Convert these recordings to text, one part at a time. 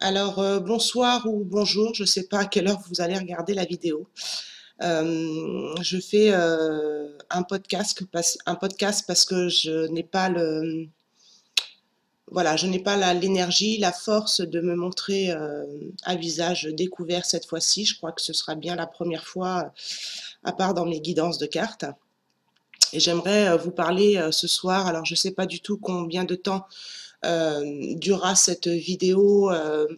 Alors, bonsoir ou bonjour, je ne sais pas à quelle heure vous allez regarder la vidéo. Je fais un podcast parce que je n'ai pas voilà, je n'ai pas l'énergie, la force de me montrer à visage découvert cette fois-ci. Je crois que ce sera bien la première fois, à part dans mes guidances de cartes. Et j'aimerais vous parler ce soir. Alors, je ne sais pas du tout combien de temps durera cette vidéo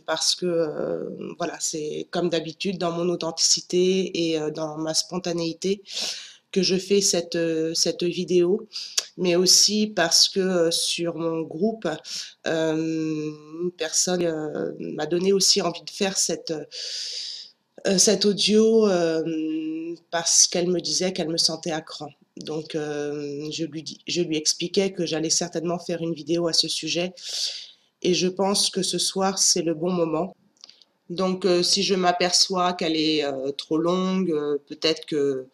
parce que voilà, c'est comme d'habitude dans mon authenticité et dans ma spontanéité que je fais cette vidéo, mais aussi parce que sur mon groupe, une personne m'a donné aussi envie de faire cet audio parce qu'elle me disait qu'elle me sentait à cran. Donc, je lui expliquais que j'allais certainement faire une vidéo à ce sujet et je pense que ce soir, c'est le bon moment. Donc, si je m'aperçois qu'elle est trop longue, peut-être que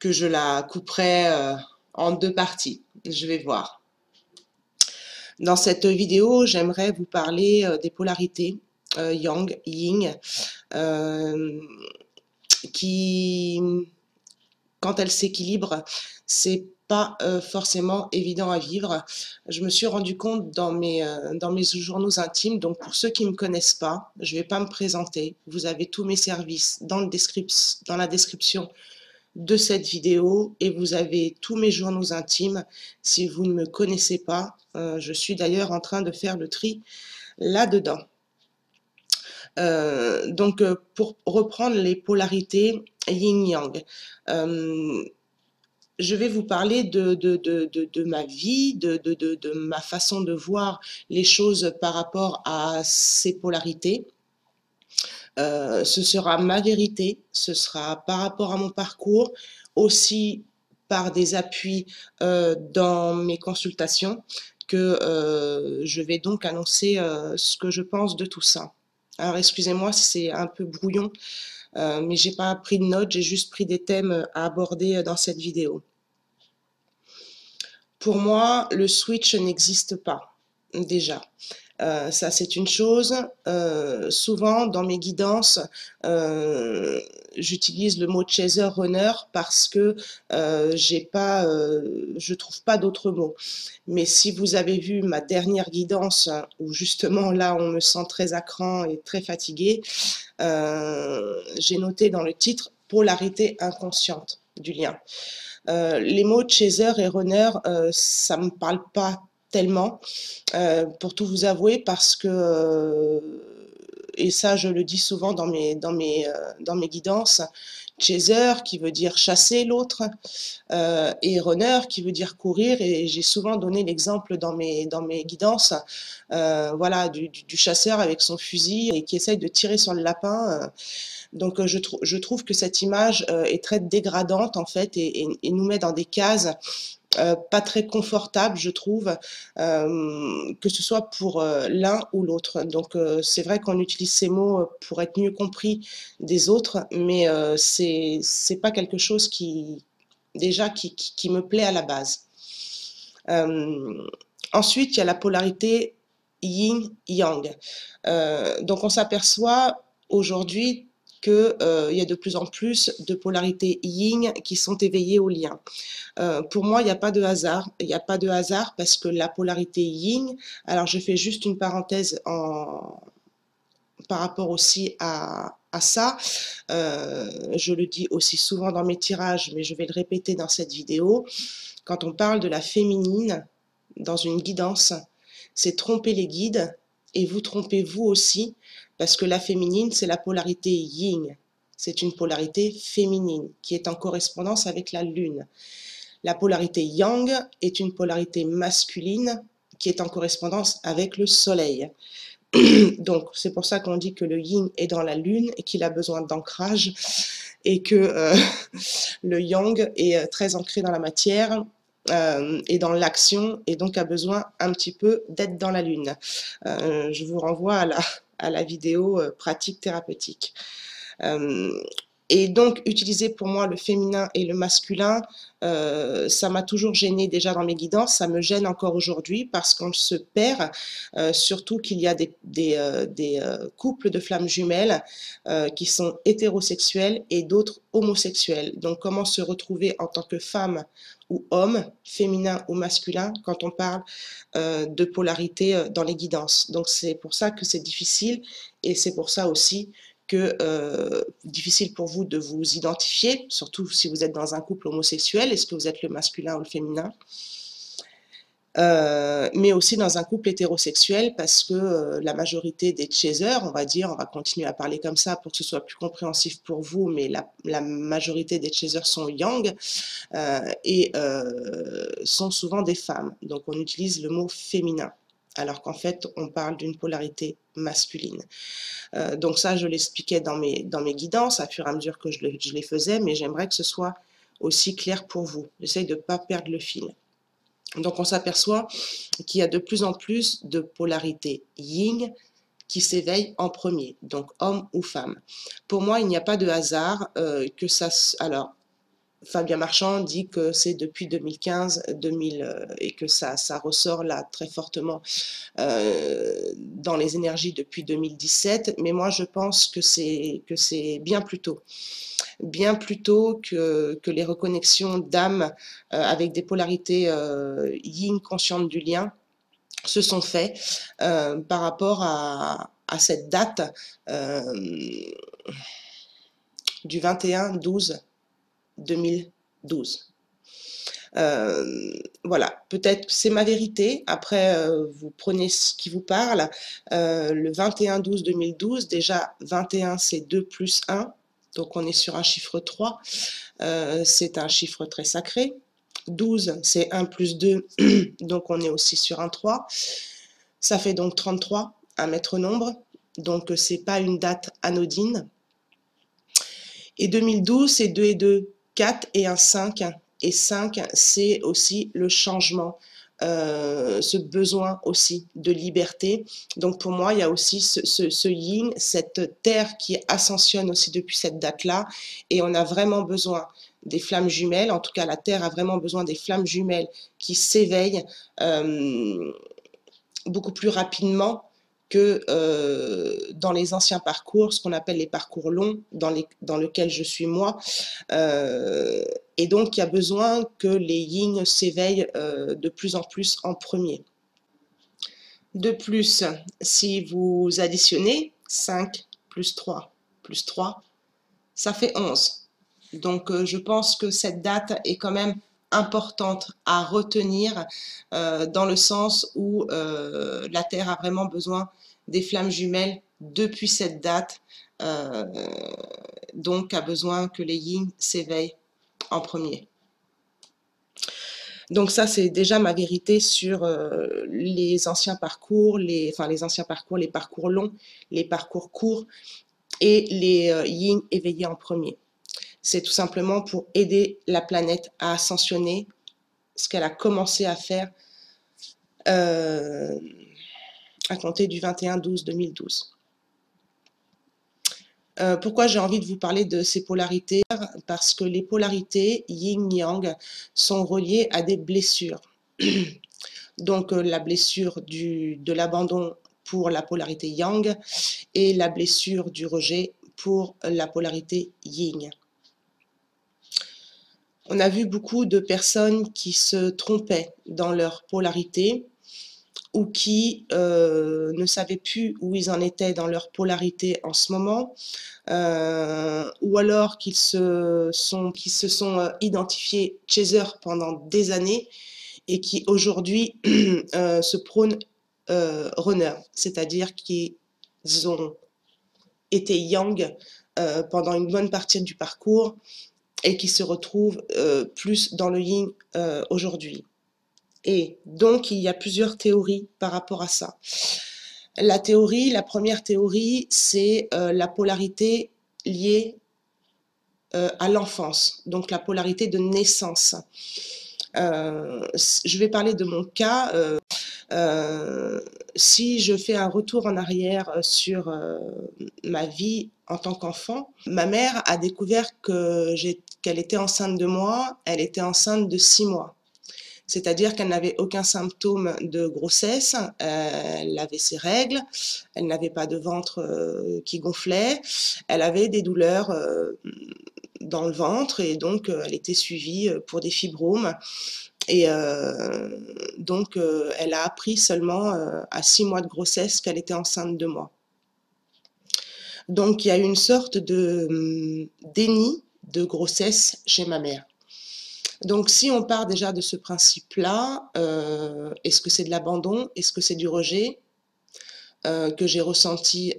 je la couperai en deux parties. Je vais voir. Dans cette vidéo, j'aimerais vous parler des polarités Yang, Yin, euh, qui, quand elles s'équilibrent, c'est pas forcément évident à vivre. Je me suis rendu compte dans mes journaux intimes, donc pour ceux qui ne me connaissent pas, je ne vais pas me présenter. Vous avez tous mes services dans la description de cette vidéo et vous avez tous mes journaux intimes si vous ne me connaissez pas. Je suis d'ailleurs en train de faire le tri là-dedans. Donc, pour reprendre les polarités yin-yang, je vais vous parler de ma vie, de ma façon de voir les choses par rapport à ces polarités. Ce sera ma vérité, ce sera par rapport à mon parcours, aussi par des appuis dans mes consultations, que je vais donc annoncer ce que je pense de tout ça. Alors excusez-moi si c'est un peu brouillon, mais j'ai pas pris de notes, j'ai juste pris des thèmes à aborder dans cette vidéo. Pour moi, le switch n'existe pas, déjà. Ça, c'est une chose. Souvent, dans mes guidances, j'utilise le mot chaser runner parce que je trouve pas d'autres mots. Mais si vous avez vu ma dernière guidance, où justement là, on me sent très à cran et très fatiguée, j'ai noté dans le titre polarité inconsciente du lien. Les mots chaser et runner, ça me parle pas tellement, pour tout vous avouer, parce que, et ça je le dis souvent dans mes guidances, chaser qui veut dire chasser l'autre, et runner qui veut dire courir, et j'ai souvent donné l'exemple dans mes guidances, voilà, du chasseur avec son fusil et qui essaye de tirer sur le lapin. Donc je trouve que cette image est très dégradante en fait et nous met dans des cases pas très confortables, je trouve, que ce soit pour l'un ou l'autre. Donc c'est vrai qu'on utilise ces mots pour être mieux compris des autres, mais c'est pas quelque chose qui déjà qui me plaît à la base. Euh, Ensuite, il y a la polarité yin-yang. Donc on s'aperçoit aujourd'hui qu'il y a de plus en plus de polarités yin qui sont éveillées au lien. Pour moi, il n'y a pas de hasard. Il n'y a pas de hasard parce que la polarité yin, alors je fais juste une parenthèse par rapport aussi à ça. Je le dis aussi souvent dans mes tirages, mais je vais le répéter dans cette vidéo. Quand on parle de la féminine dans une guidance, c'est tromper les guides et vous trompez vous aussi parce que la féminine, c'est la polarité yin. C'est une polarité féminine qui est en correspondance avec la lune. La polarité yang est une polarité masculine qui est en correspondance avec le soleil. Donc, c'est pour ça qu'on dit que le yin est dans la lune et qu'il a besoin d'ancrage et que le yang est très ancré dans la matière et dans l'action et donc a besoin un petit peu d'être dans la lune. Je vous renvoie à la vidéo pratique thérapeutique. Euh, Et donc, utiliser pour moi le féminin et le masculin, ça m'a toujours gênée déjà dans mes guidances, ça me gêne encore aujourd'hui parce qu'on se perd, surtout qu'il y a des couples de flammes jumelles qui sont hétérosexuels et d'autres homosexuels. Donc, comment se retrouver en tant que femme ou homme, féminin ou masculin, quand on parle de polarité dans les guidances. Donc, c'est pour ça que c'est difficile et c'est pour ça aussi que difficile pour vous de vous identifier, surtout si vous êtes dans un couple homosexuel, est-ce que vous êtes le masculin ou le féminin, mais aussi dans un couple hétérosexuel parce que la majorité des chasers, on va dire, on va continuer à parler comme ça pour que ce soit plus compréhensif pour vous, mais la majorité des chasers sont yang et sont souvent des femmes, donc on utilise le mot féminin alors qu'en fait on parle d'une polarité masculine. Donc ça, je l'expliquais dans mes guidances à fur et à mesure que je les faisais, mais j'aimerais que ce soit aussi clair pour vous. J'essaye de ne pas perdre le fil. Donc on s'aperçoit qu'il y a de plus en plus de polarité yin qui s'éveille en premier, donc homme ou femme. Pour moi, il n'y a pas de hasard que ça... Alors, Fabien Marchand dit que c'est depuis 2015, 2000, et que ça ressort là très fortement dans les énergies depuis 2017, mais moi je pense que c'est bien plus tôt que les reconnexions d'âme avec des polarités yin conscientes du lien se sont faits par rapport à cette date du 21-12-2012. Voilà, peut-être que c'est ma vérité, après vous prenez ce qui vous parle. Le 21-12-2012, déjà 21 c'est 2 plus 1, donc on est sur un chiffre 3, c'est un chiffre très sacré. 12 c'est 1 plus 2, donc on est aussi sur un 3, ça fait donc 33, un maître nombre, donc c'est pas une date anodine. Et 2012 c'est 2 et 2, 4 et un 5, et 5 c'est aussi le changement, ce besoin aussi de liberté. Donc pour moi il y a aussi ce yin, cette terre qui ascensionne aussi depuis cette date-là, et on a vraiment besoin des flammes jumelles, en tout cas la terre a vraiment besoin des flammes jumelles qui s'éveillent beaucoup plus rapidement que dans les anciens parcours, ce qu'on appelle les parcours longs, dans lesquels je suis moi. Et donc, il y a besoin que les yin s'éveillent de plus en plus en premier. De plus, si vous additionnez 5 plus 3 plus 3, ça fait 11. Donc, je pense que cette date est quand même importante à retenir dans le sens où la Terre a vraiment besoin des flammes jumelles depuis cette date, donc a besoin que les yin s'éveillent en premier. Donc ça, c'est déjà ma vérité sur les anciens parcours, les parcours longs, les parcours courts et les yin éveillés en premier. C'est tout simplement pour aider la planète à ascensionner, ce qu'elle a commencé à faire à compter du 21-12-2012. Pourquoi j'ai envie de vous parler de ces polarités? Parce que les polarités yin-yang sont reliées à des blessures. Donc la blessure de l'abandon pour la polarité yang et la blessure du rejet pour la polarité yin. On a vu beaucoup de personnes qui se trompaient dans leur polarité ou qui ne savaient plus où ils en étaient dans leur polarité en ce moment, ou alors qui se sont identifiés chaser pendant des années et qui aujourd'hui se prônent runner, c'est-à-dire qu'ils ont été yang pendant une bonne partie du parcours et qui se retrouvent plus dans le yin aujourd'hui. Et donc, il y a plusieurs théories par rapport à ça. La première théorie, c'est la polarité liée à l'enfance, donc la polarité de naissance. Je vais parler de mon cas. Si je fais un retour en arrière sur ma vie en tant qu'enfant, ma mère a découvert qu'elle était enceinte de moi, elle était enceinte de 6 mois. C'est-à-dire qu'elle n'avait aucun symptôme de grossesse, elle avait ses règles, elle n'avait pas de ventre qui gonflait, elle avait des douleurs dans le ventre et donc elle était suivie pour des fibromes. Et donc elle a appris seulement à 6 mois de grossesse qu'elle était enceinte de moi. Donc il y a eu une sorte de déni de grossesse chez ma mère. Donc si on part déjà de ce principe-là, est-ce que c'est de l'abandon? Est-ce que c'est du rejet que j'ai ressenti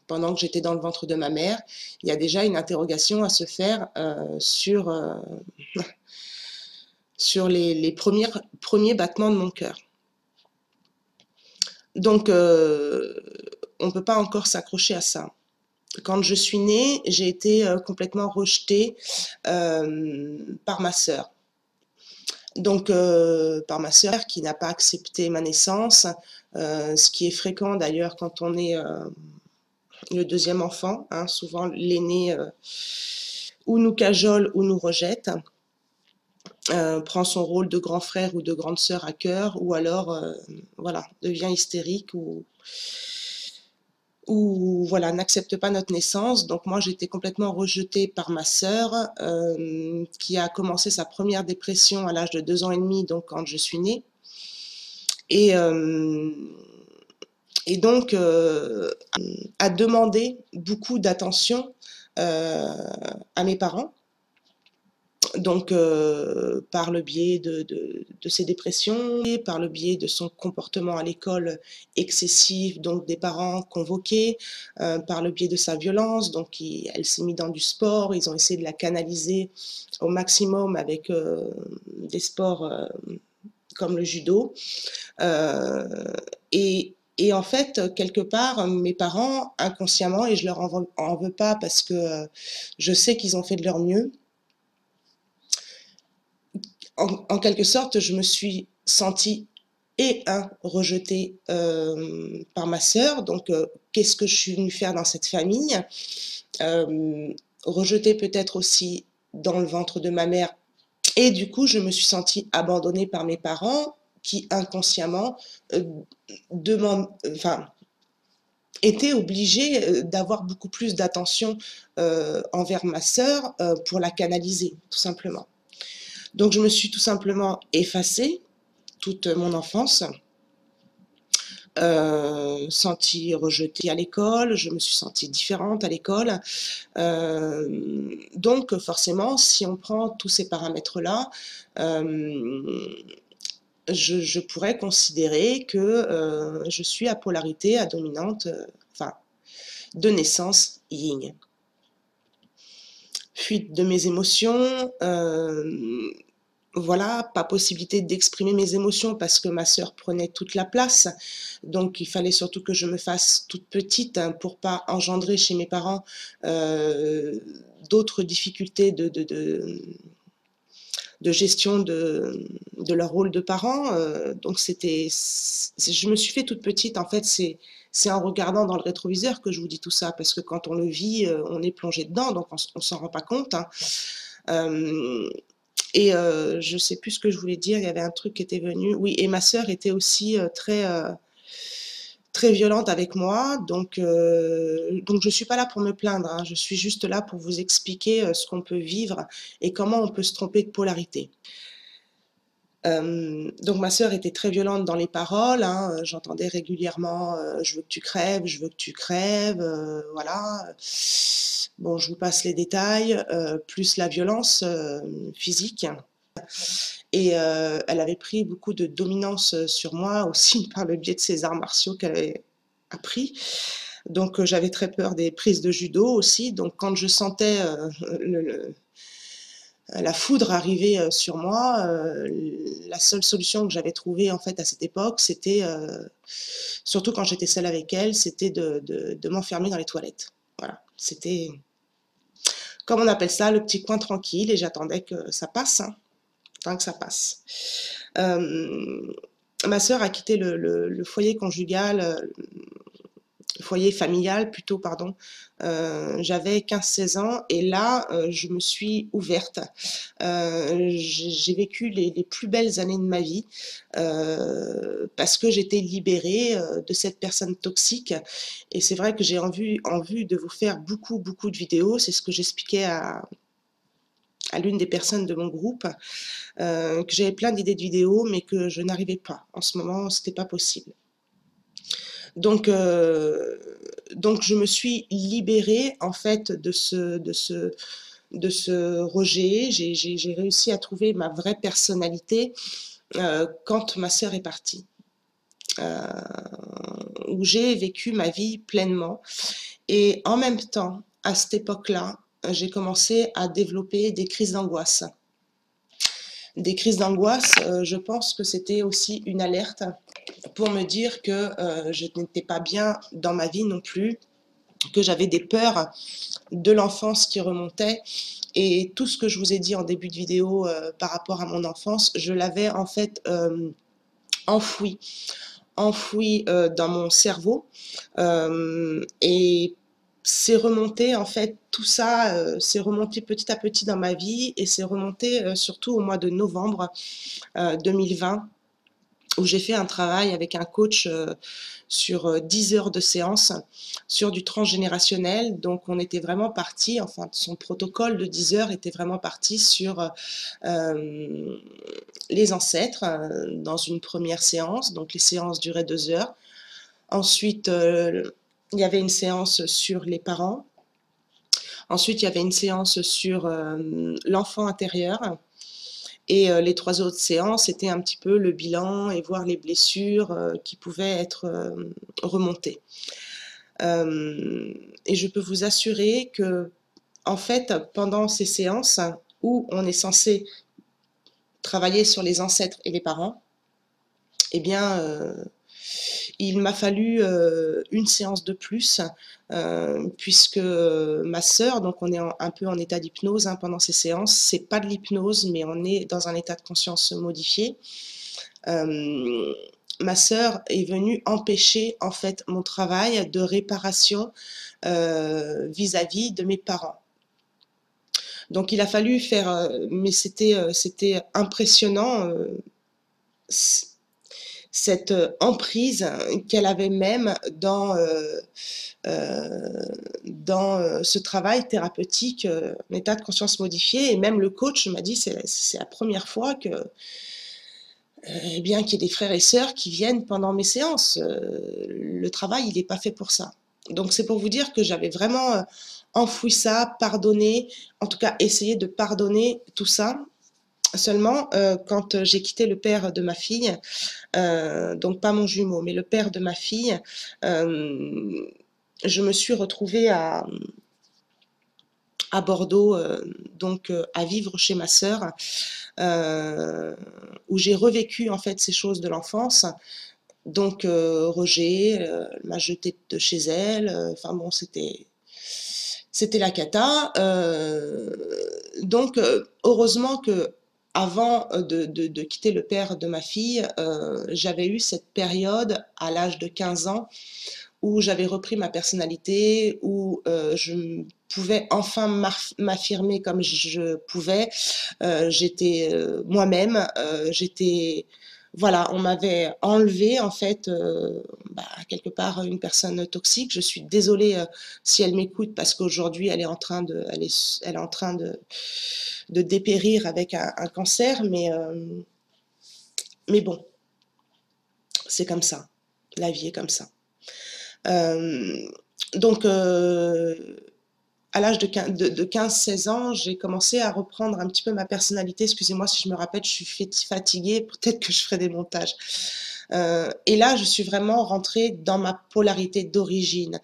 pendant que j'étais dans le ventre de ma mère? Il y a déjà une interrogation à se faire sur, sur les premiers battements de mon cœur. Donc on ne peut pas encore s'accrocher à ça. Quand je suis née, j'ai été complètement rejetée par ma sœur. Donc par ma sœur qui n'a pas accepté ma naissance, ce qui est fréquent d'ailleurs quand on est le deuxième enfant, hein, souvent l'aîné ou nous cajole ou nous rejette, prend son rôle de grand frère ou de grande sœur à cœur, ou alors voilà, devient hystérique ou voilà, n'accepte pas notre naissance. Donc moi, j'ai été complètement rejetée par ma sœur, qui a commencé sa première dépression à l'âge de 2 ans et demi, donc quand je suis née. Et donc, a demandé beaucoup d'attention à mes parents. Donc, par le biais de ses dépressions, par le biais de son comportement à l'école excessif, donc des parents convoqués, par le biais de sa violence, donc elle s'est mise dans du sport, ils ont essayé de la canaliser au maximum avec des sports comme le judo. Et en fait, quelque part, mes parents, inconsciemment, et je leur en veux pas parce que je sais qu'ils ont fait de leur mieux, en quelque sorte, je me suis sentie rejetée par ma sœur. Donc, qu'est-ce que je suis venue faire dans cette famille? Rejetée peut-être aussi dans le ventre de ma mère. Et du coup, je me suis sentie abandonnée par mes parents qui, inconsciemment, étaient obligés d'avoir beaucoup plus d'attention envers ma sœur pour la canaliser, tout simplement. Donc, je me suis tout simplement effacée toute mon enfance, sentie rejetée à l'école, je me suis sentie différente à l'école. Donc, forcément, si on prend tous ces paramètres-là, je pourrais considérer que je suis à polarité, à dominante, enfin, de naissance yin. Fuite de mes émotions, voilà, pas possibilité d'exprimer mes émotions parce que ma sœur prenait toute la place. Donc il fallait surtout que je me fasse toute petite hein, pour pas engendrer chez mes parents d'autres difficultés de gestion de leur rôle de parent. Donc je me suis fait toute petite. En fait, c'est en regardant dans le rétroviseur que je vous dis tout ça, parce que quand on le vit, on est plongé dedans, donc on s'en rend pas compte. Hein. Et je sais plus ce que je voulais dire, il y avait un truc qui était venu. Oui, et ma sœur était aussi très violente avec moi, donc je suis pas là pour me plaindre, hein, je suis juste là pour vous expliquer ce qu'on peut vivre et comment on peut se tromper de polarité. Donc ma sœur était très violente dans les paroles, hein, j'entendais régulièrement je veux que tu crèves, je veux que tu crèves, voilà. Bon, je vous passe les détails, plus la violence physique. Et elle avait pris beaucoup de dominance sur moi aussi par le biais de ses arts martiaux qu'elle avait appris. Donc j'avais très peur des prises de judo aussi. Donc quand je sentais la foudre arriver sur moi, la seule solution que j'avais trouvée en fait à cette époque, c'était, surtout quand j'étais seule avec elle, c'était de m'enfermer dans les toilettes. Voilà, c'était, comme on appelle ça, le petit coin tranquille, et j'attendais que ça passe, hein, tant que ça passe. ma sœur a quitté le foyer conjugal, foyer familial plutôt, pardon, j'avais 15-16 ans et là, je me suis ouverte. J'ai vécu les plus belles années de ma vie, parce que j'étais libérée, de cette personne toxique et c'est vrai que j'ai envie de vous faire beaucoup, beaucoup de vidéos. C'est ce que j'expliquais à l'une des personnes de mon groupe, que j'avais plein d'idées de vidéos mais que je n'arrivais pas. En ce moment, c'était pas possible. Donc, je me suis libérée en fait de ce rejet. J'ai réussi à trouver ma vraie personnalité quand ma sœur est partie, où j'ai vécu ma vie pleinement. Et en même temps, à cette époque-là, j'ai commencé à développer des crises d'angoisse. Des crises d'angoisse, je pense que c'était aussi une alerte pour me dire que je n'étais pas bien dans ma vie non plus, que j'avais des peurs de l'enfance qui remontaient. Et tout ce que je vous ai dit en début de vidéo par rapport à mon enfance, je l'avais en fait enfoui dans mon cerveau. Et c'est remonté, en fait, tout ça, c'est remonté petit à petit dans ma vie et c'est remonté surtout au mois de novembre 2020 où j'ai fait un travail avec un coach sur 10 heures de séance sur du transgénérationnel. Donc, on était vraiment parti, enfin, son protocole de 10 heures était vraiment parti sur les ancêtres dans une première séance. Donc, les séances duraient 2 heures. Ensuite, il y avait une séance sur les parents. Ensuite, il y avait une séance sur l'enfant intérieur. Et les 3 autres séances, c'était un petit peu le bilan et voir les blessures qui pouvaient être remontées. Et je peux vous assurer que, en fait, pendant ces séances où on est censé travailler sur les ancêtres et les parents, eh bien, il m'a fallu une séance de plus, puisque ma sœur, donc on est un peu en état d'hypnose pendant ces séances, c'est pas de l'hypnose, mais on est dans un état de conscience modifié. Ma sœur est venue empêcher en fait mon travail de réparation vis-à- -vis de mes parents. Donc il a fallu faire, mais c'était impressionnant, cette emprise qu'elle avait même ce travail thérapeutique, en état de conscience modifié. Et même le coach m'a dit, c'est la première fois que, eh bien, qu'il y ait des frères et sœurs qui viennent pendant mes séances. Le travail, il n'est pas fait pour ça. Donc c'est pour vous dire que j'avais vraiment enfoui ça, pardonné, en tout cas essayé de pardonner tout ça. Seulement, quand j'ai quitté le père de ma fille, donc pas mon jumeau, mais le père de ma fille, je me suis retrouvée à Bordeaux, donc à vivre chez ma sœur, où j'ai revécu en fait ces choses de l'enfance. Donc rejet, elle m'a jetée de chez elle, enfin bon, c'était la cata. Donc heureusement que avant de quitter le père de ma fille, j'avais eu cette période à l'âge de 15 ans où j'avais repris ma personnalité, où je pouvais enfin m'affirmer comme je pouvais. J'étais moi-même, j'étais... Voilà, on m'avait enlevé en fait, quelque part une personne toxique. Je suis désolée si elle m'écoute parce qu'aujourd'hui elle est en train de dépérir avec un cancer, mais bon, c'est comme ça. La vie est comme ça. Donc, à l'âge de 15-16 ans, j'ai commencé à reprendre un petit peu ma personnalité. Excusez-moi si je me répète, je suis fatiguée, peut-être que je ferai des montages. Et là, je suis vraiment rentrée dans ma polarité d'origine.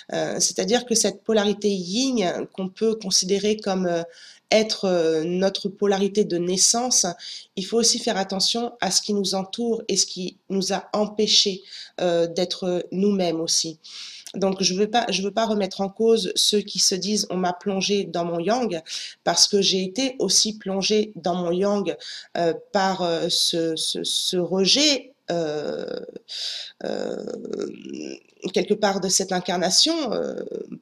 C'est-à-dire que cette polarité yin, qu'on peut considérer comme être notre polarité de naissance, il faut aussi faire attention à ce qui nous entoure et ce qui nous a empêchés d'être nous-mêmes aussi. Donc je veux pas remettre en cause ceux qui se disent on m'a plongé dans mon yang, parce que j'ai été aussi plongée dans mon yang par ce rejet quelque part de cette incarnation,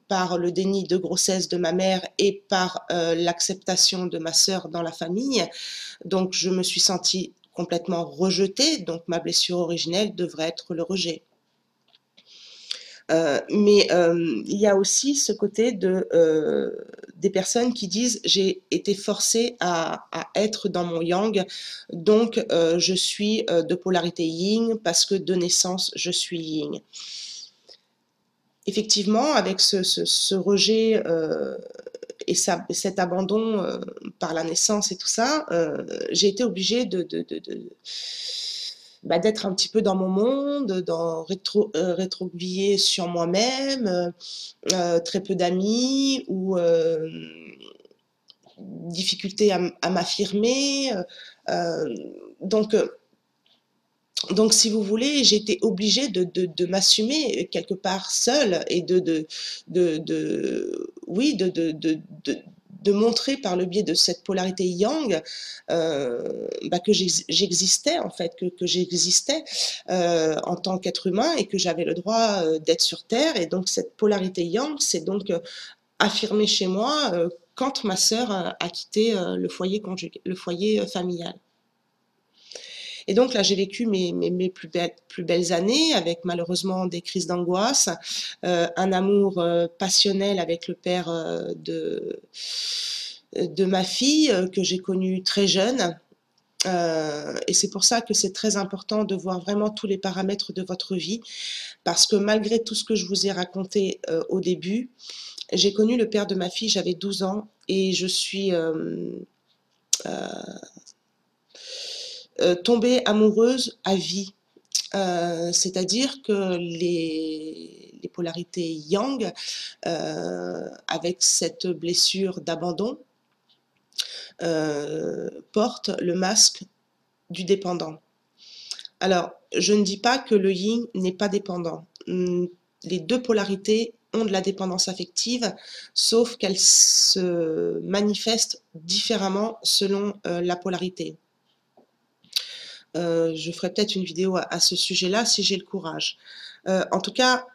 par le déni de grossesse de ma mère et par l'acceptation de ma sœur dans la famille. Donc je me suis sentie complètement rejetée, donc ma blessure originelle devrait être le rejet. Mais il y a aussi ce côté des personnes qui disent: «J'ai été forcée à être dans mon yang, donc je suis de polarité yin parce que de naissance je suis yin». Effectivement, avec ce rejet et cet abandon par la naissance et tout ça, j'ai été obligée d'être un petit peu dans mon monde, rétrogriller sur moi-même, très peu d'amis ou difficulté à m'affirmer. Euh, donc, euh, donc, si vous voulez, j'ai été obligée de m'assumer quelque part seule et oui, de montrer par le biais de cette polarité yang que j'existais en fait, que j'existais en tant qu'être humain et que j'avais le droit d'être sur Terre. Et donc cette polarité yang, c'est donc affirmé chez moi quand ma sœur a quitté le foyer familial. Et donc là, j'ai vécu mes plus belles années avec malheureusement des crises d'angoisse, un amour passionnel avec le père de ma fille que j'ai connu très jeune. Et c'est pour ça que c'est très important de voir vraiment tous les paramètres de votre vie, parce que malgré tout ce que je vous ai raconté au début, j'ai connu le père de ma fille, j'avais 12 ans, et je suis tombée amoureuse à vie. C'est-à-dire que les polarités yang, avec cette blessure d'abandon, portent le masque du dépendant. Alors, je ne dis pas que le yin n'est pas dépendant. Les deux polarités ont de la dépendance affective, sauf qu'elles se manifestent différemment selon la polarité. Je ferai peut-être une vidéo à ce sujet-là si j'ai le courage. En tout cas,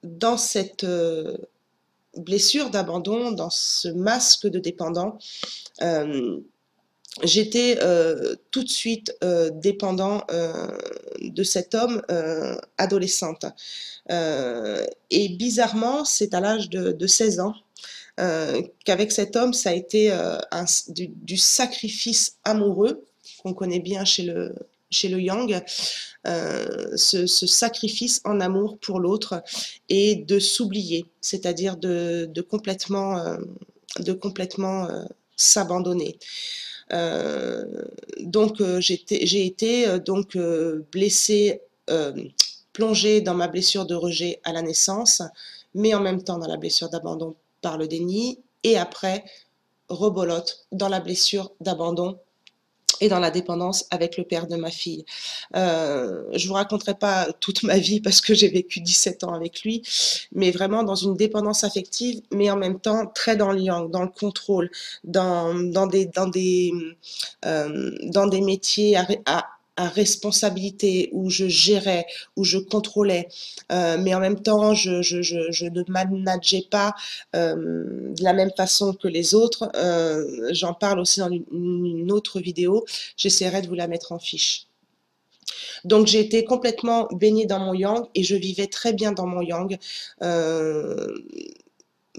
dans cette blessure d'abandon, dans ce masque de dépendant, j'étais tout de suite dépendant de cet homme adolescente. Et bizarrement, c'est à l'âge de 16 ans qu'avec cet homme, ça a été du sacrifice amoureux qu'on connaît bien chez le yang, ce sacrifice en amour pour l'autre et de s'oublier, c'est-à-dire de complètement s'abandonner. Donc j'ai été donc blessée, plongée dans ma blessure de rejet à la naissance, mais en même temps dans la blessure d'abandon par le déni, et après rebolote dans la blessure d'abandon et dans la dépendance avec le père de ma fille. Je vous raconterai pas toute ma vie parce que j'ai vécu 17 ans avec lui, mais vraiment dans une dépendance affective, mais en même temps très dans le yang, dans le contrôle, dans des métiers à responsabilité, où je gérais, où je contrôlais, mais en même temps, je ne manageais pas de la même façon que les autres. J'en parle aussi dans une autre vidéo, j'essaierai de vous la mettre en fiche. Donc j'ai été complètement baignée dans mon yang et je vivais très bien dans mon yang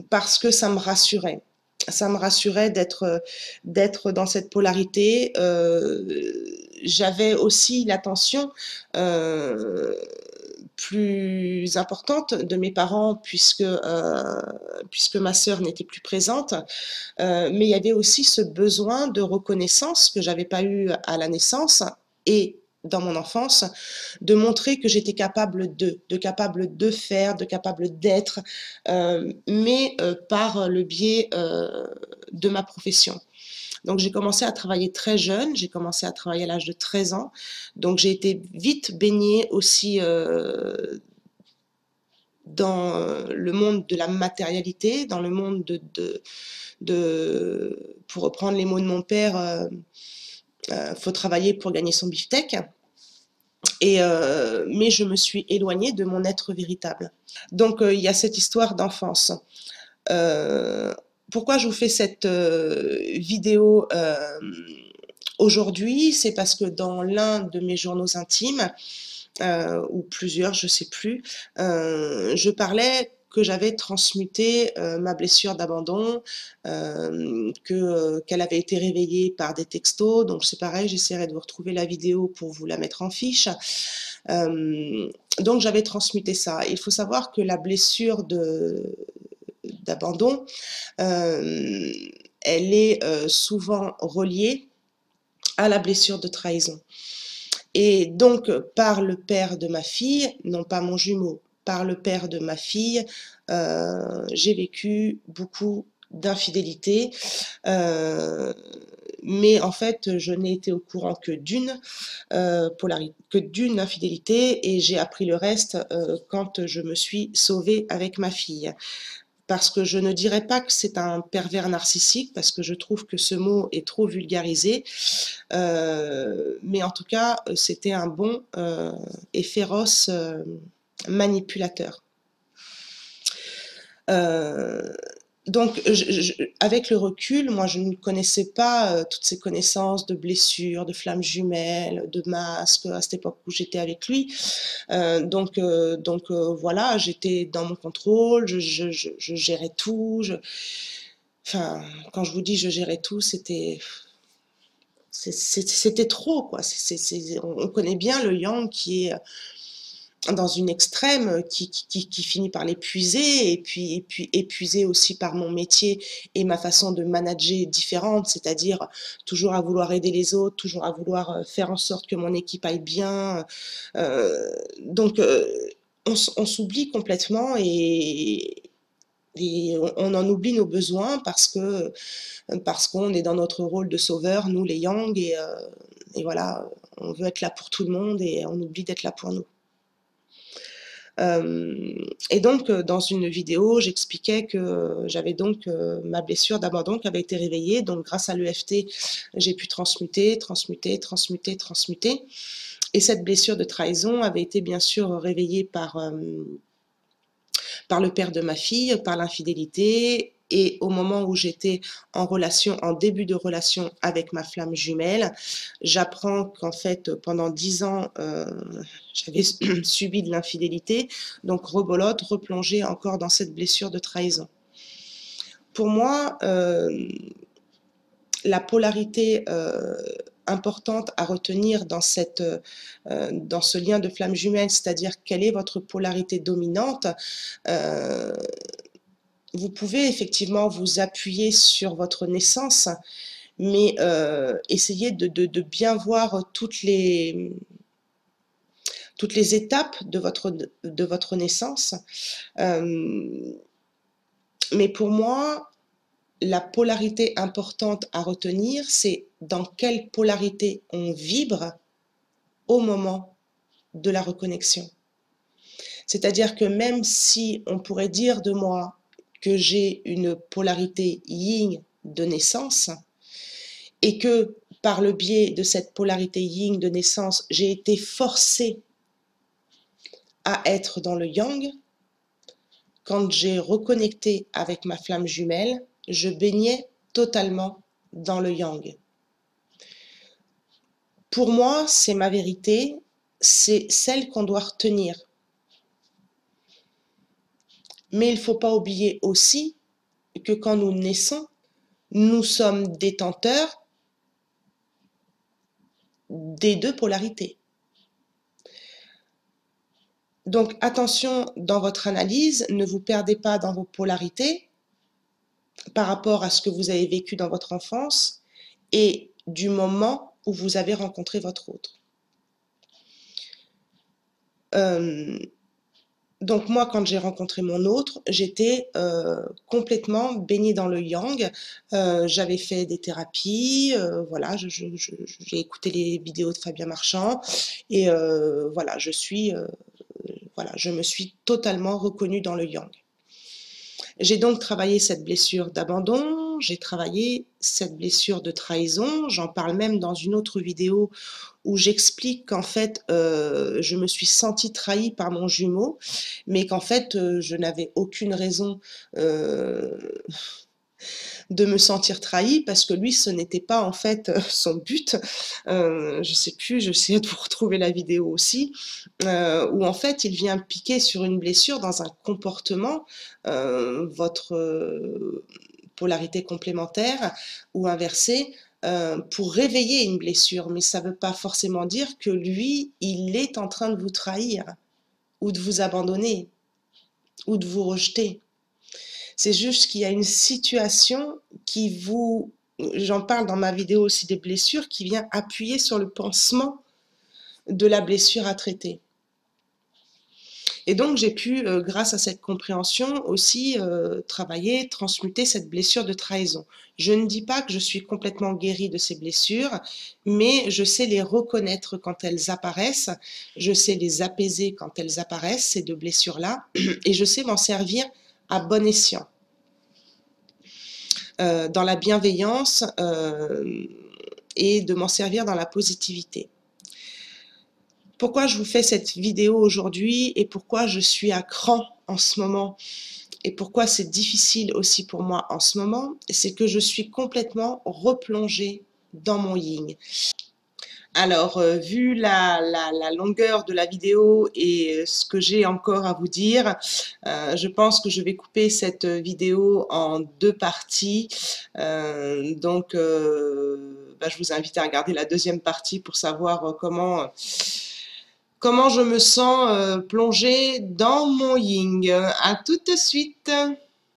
parce que ça me rassurait. Ça me rassurait d'être dans cette polarité. J'avais aussi l'attention plus importante de mes parents puisque ma sœur n'était plus présente. Mais il y avait aussi ce besoin de reconnaissance que j'avais pas eu à la naissance et dans mon enfance, de montrer que j'étais capable capable de faire, de capable d'être, mais par le biais de ma profession. Donc j'ai commencé à travailler très jeune, j'ai commencé à travailler à l'âge de 13 ans, donc j'ai été vite baignée aussi dans le monde de la matérialité, dans le monde pour reprendre les mots de mon père, faut travailler pour gagner son beefsteak. Mais je me suis éloignée de mon être véritable. Donc il y a cette histoire d'enfance. Pourquoi je vous fais cette vidéo aujourd'hui? C'est parce que dans l'un de mes journaux intimes, ou plusieurs, je ne sais plus, je parlais que j'avais transmuté ma blessure d'abandon, qu'elle avait été réveillée par des textos. Donc c'est pareil, j'essaierai de vous retrouver la vidéo pour vous la mettre en fiche. Donc j'avais transmuté ça. Il faut savoir que la blessure d'abandon, elle est souvent reliée à la blessure de trahison. Et donc, par le père de ma fille, non pas mon jumeau, par le père de ma fille, j'ai vécu beaucoup d'infidélités. Mais en fait, je n'ai été au courant que d'une infidélité, et j'ai appris le reste quand je me suis sauvée avec ma fille. Parce que je ne dirais pas que c'est un pervers narcissique, parce que je trouve que ce mot est trop vulgarisé, mais en tout cas, c'était un bon et féroce manipulateur. Donc, avec le recul, moi, je ne connaissais pas toutes ces connaissances de blessures, de flammes jumelles, de masques à cette époque où j'étais avec lui. Voilà, j'étais dans mon contrôle, je gérais tout. Enfin, quand je vous dis je gérais tout, c'était trop, quoi. On connaît bien le yang qui est dans une extrême, qui finit par l'épuiser, et puis épuisé aussi par mon métier et ma façon de manager différente, c'est-à-dire toujours à vouloir aider les autres, toujours à vouloir faire en sorte que mon équipe aille bien. Donc, on s'oublie complètement, et on en oublie nos besoins parce qu'on est dans notre rôle de sauveur, nous les Yang, et voilà, on veut être là pour tout le monde et on oublie d'être là pour nous. Et donc, dans une vidéo, j'expliquais que j'avais donc ma blessure d'abandon qui avait été réveillée. Donc, grâce à l'EFT, j'ai pu transmuter. Et cette blessure de trahison avait été bien sûr réveillée par le père de ma fille, par l'infidélité. Et au moment où j'étais en début de relation avec ma flamme jumelle, j'apprends qu'en fait, pendant 10 ans, j'avais subi de l'infidélité. Donc, rebolote, replonger encore dans cette blessure de trahison. Pour moi, la polarité importante à retenir dans ce lien de flamme jumelle, c'est-à-dire quelle est votre polarité dominante. Vous pouvez effectivement vous appuyer sur votre naissance, mais essayez de bien voir toutes les étapes de votre naissance. Mais pour moi, la polarité importante à retenir, c'est dans quelle polarité on vibre au moment de la reconnexion. C'est-à-dire que même si on pourrait dire de moi que j'ai une polarité yin de naissance, et que par le biais de cette polarité yin de naissance, j'ai été forcée à être dans le yang, quand j'ai reconnecté avec ma flamme jumelle, je baignais totalement dans le yang. Pour moi, c'est ma vérité, c'est celle qu'on doit retenir. Mais il ne faut pas oublier aussi que quand nous naissons, nous sommes détenteurs des deux polarités. Donc attention dans votre analyse, ne vous perdez pas dans vos polarités par rapport à ce que vous avez vécu dans votre enfance et du moment où vous avez rencontré votre autre. Donc moi, quand j'ai rencontré mon autre, j'étais complètement baignée dans le yang. J'avais fait des thérapies, voilà, j'ai écouté les vidéos de Fabien Marchand, et voilà, je me suis totalement reconnue dans le yang. J'ai donc travaillé cette blessure d'abandon, j'ai travaillé cette blessure de trahison. J'en parle même dans une autre vidéo où j'explique qu'en fait, je me suis sentie trahie par mon jumeau, mais qu'en fait, je n'avais aucune raison, heu, de me sentir trahie parce que lui, ce n'était pas en fait, son but. Je sais plus, j'essayais de vous retrouver la vidéo aussi, où en fait, il vient piquer sur une blessure dans un comportement, votre, polarité complémentaire ou inversée, pour réveiller une blessure. Mais ça ne veut pas forcément dire que lui, il est en train de vous trahir ou de vous abandonner ou de vous rejeter. C'est juste qu'il y a une situation qui vous, j'en parle dans ma vidéo aussi des blessures, qui vient appuyer sur le pansement de la blessure à traiter. Et donc j'ai pu, grâce à cette compréhension aussi, travailler, transmuter cette blessure de trahison. Je ne dis pas que je suis complètement guérie de ces blessures, mais je sais les reconnaître quand elles apparaissent, je sais les apaiser quand elles apparaissent, ces 2 blessures-là, et je sais m'en servir à bon escient. Dans la bienveillance, et de m'en servir dans la positivité. Pourquoi je vous fais cette vidéo aujourd'hui et pourquoi je suis à cran en ce moment et pourquoi c'est difficile aussi pour moi en ce moment, c'est que je suis complètement replongée dans mon yin. Alors, vu la longueur de la vidéo et ce que j'ai encore à vous dire, je pense que je vais couper cette vidéo en 2 parties. Donc, je vous invite à regarder la 2e partie pour savoir comment je me sens plongée dans mon yin. À tout de suite.